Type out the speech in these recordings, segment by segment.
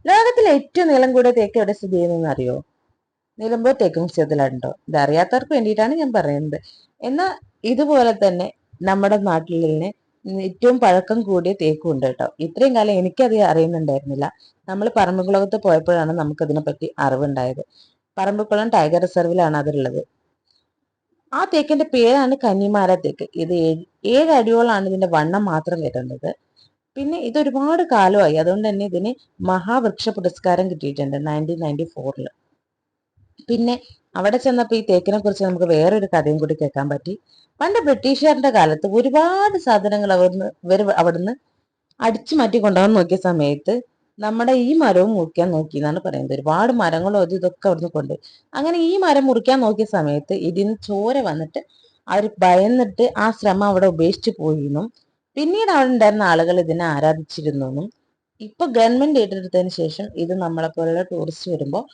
ലോകത്തിലെ ഏറ്റവും നീളം കൂടിയ തേക്ക് എവിടെ സ്ഥിതി ചെയ്യുന്നതെന്ന് അറിയോ? നിലമ്പൂർ തേക്ക് മ്യൂസിയത്തിലുണ്ടോ? ഇതറിയാത്തവർക്ക് വേണ്ടിയിട്ടാണ് ഞാൻ പറയുന്നത്. എന്നാൽ ഇതുപോലെ തന്നെ നമ്മുടെ നാട്ടിൽ തന്നെ ഏറ്റവും പഴക്കം കൂടിയ തേക്കും ഉണ്ട് കേട്ടോ. ഇത്രയും കാലം എനിക്കത് അറിയുന്നുണ്ടായിരുന്നില്ല. നമ്മൾ പറമ്പിക്കുളത്ത് പോയപ്പോഴാണ് നമുക്കതിനെ പറ്റി അറിവുണ്ടായത്. പറമ്പിക്കുളം ടൈഗർ റിസർവിലാണ് അതുള്ളത്. ആ തേക്കിന്റെ പേരാണ് കന്നിമാര തേക്ക്. ഇത് 7 അടിയോളാണ് ഇതിന്റെ വണ്ണം മാത്രം വരുന്നത്. പിന്നെ ഇത് ഒരുപാട് കാലമായി, അതുകൊണ്ട് തന്നെ ഇതിന് മഹാവൃക്ഷ പുരസ്കാരം കിട്ടിയിട്ടുണ്ട് 1994. പിന്നെ അവിടെ ചെന്നപ്പോ ഈ തേക്കിനെ കുറിച്ച് നമുക്ക് വേറൊരു കഥയും കൂടി കേൾക്കാൻ പറ്റി. പണ്ട് ബ്രിട്ടീഷുകാരുടെ കാലത്ത് ഒരുപാട് സാധനങ്ങൾ അവിടുന്ന് അടിച്ചു മാറ്റി കൊണ്ടുപോകാൻ നോക്കിയ സമയത്ത് നമ്മുടെ ഈ മരവും മുറിക്കാൻ നോക്കി എന്നാണ് പറയുന്നത്. ഒരുപാട് മരങ്ങളും അത് ഇതൊക്കെ അവിടുന്ന് കൊണ്ട്, അങ്ങനെ ഈ മരം മുറിക്കാൻ നോക്കിയ സമയത്ത് ഇതിന് ചോര വന്നിട്ട് അവർ ഭയന്നിട്ട് ആ ശ്രമം അവിടെ ഉപേക്ഷിച്ചു പോയിന്നും പിന്നീട് അവിടെ ഉണ്ടായിരുന്ന ആളുകൾ ഇതിനെ ആരാധിച്ചിരുന്നു. ഇപ്പൊ ഗവൺമെന്റ് ഏറ്റെടുത്തതിന് ശേഷം ഇത് നമ്മളെ പോലുള്ള ടൂറിസ്റ്റ് വരുമ്പോൾ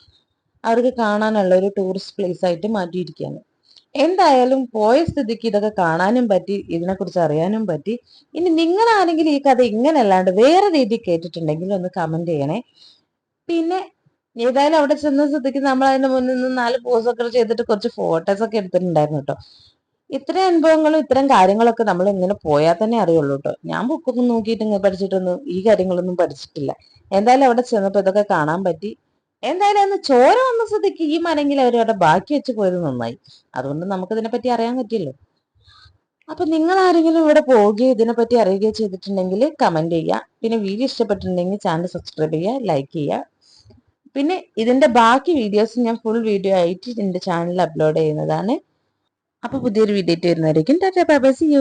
അവർക്ക് കാണാനുള്ള ഒരു ടൂറിസ്റ്റ് പ്ലേസ് ആയിട്ട് മാറ്റിയിരിക്കുകയാണ്. എന്തായാലും പോയ സ്ഥിതിക്ക് ഇതൊക്കെ കാണാനും പറ്റി, ഇതിനെക്കുറിച്ച് അറിയാനും പറ്റി. ഇനി നിങ്ങൾ ആരെങ്കിലും ഈ കഥ ഇങ്ങനല്ലാണ്ട് വേറെ രീതിയിൽ കേട്ടിട്ടുണ്ടെങ്കിൽ ഒന്ന് കമന്റ് ചെയ്യണേ. പിന്നെ ഏതായാലും അവിടെ ചെന്ന സ്ഥിതിക്ക് നമ്മൾ അതിന്റെ മുന്നിൽ നിന്ന് 4 പോസൊക്കെ ചെയ്തിട്ട് കുറച്ച് ഫോട്ടോസ് ഒക്കെ എടുത്തിട്ടുണ്ടായിരുന്നു കേട്ടോ. ഇത്തരം അനുഭവങ്ങളും ഇത്തരം കാര്യങ്ങളൊക്കെ നമ്മൾ ഇങ്ങനെ പോയാൽ തന്നെ അറിയുള്ളൂ കേട്ടോ. ഞാൻ ബുക്കൊക്കെ നോക്കിയിട്ട് ഇങ്ങനെ പഠിച്ചിട്ടൊന്നും ഈ കാര്യങ്ങളൊന്നും പഠിച്ചിട്ടില്ല. എന്തായാലും അവിടെ ചെന്നപ്പോ ഇതൊക്കെ കാണാൻ പറ്റി. എന്തായാലും അന്ന് ചോര വന്ന സ്ഥിതിക്ക് ഈ മരമെങ്കിലും അവരവിടെ ബാക്കി വെച്ച് പോയത് നന്നായി. അതുകൊണ്ട് നമുക്ക് ഇതിനെപ്പറ്റി അറിയാൻ പറ്റിയല്ലോ. അപ്പൊ നിങ്ങൾ ആരെങ്കിലും ഇവിടെ പോവുകയോ ഇതിനെപ്പറ്റി അറിയുകയോ ചെയ്തിട്ടുണ്ടെങ്കിൽ കമന്റ് ചെയ്യുക. പിന്നെ വീഡിയോ ഇഷ്ടപ്പെട്ടിട്ടുണ്ടെങ്കിൽ ചാനൽ സബ്സ്ക്രൈബ് ചെയ്യുക, ലൈക്ക് ചെയ്യുക. പിന്നെ ഇതിന്റെ ബാക്കി വീഡിയോസ് ഞാൻ ഫുൾ വീഡിയോ ആയിട്ട് എന്റെ ചാനലിൽ അപ്ലോഡ് ചെയ്യുന്നതാണ്. അപ്പൊ പുതിയൊരു വീഡിയോ ആയിട്ട് വരുന്നതായിരിക്കും. Tata bye bye, see U.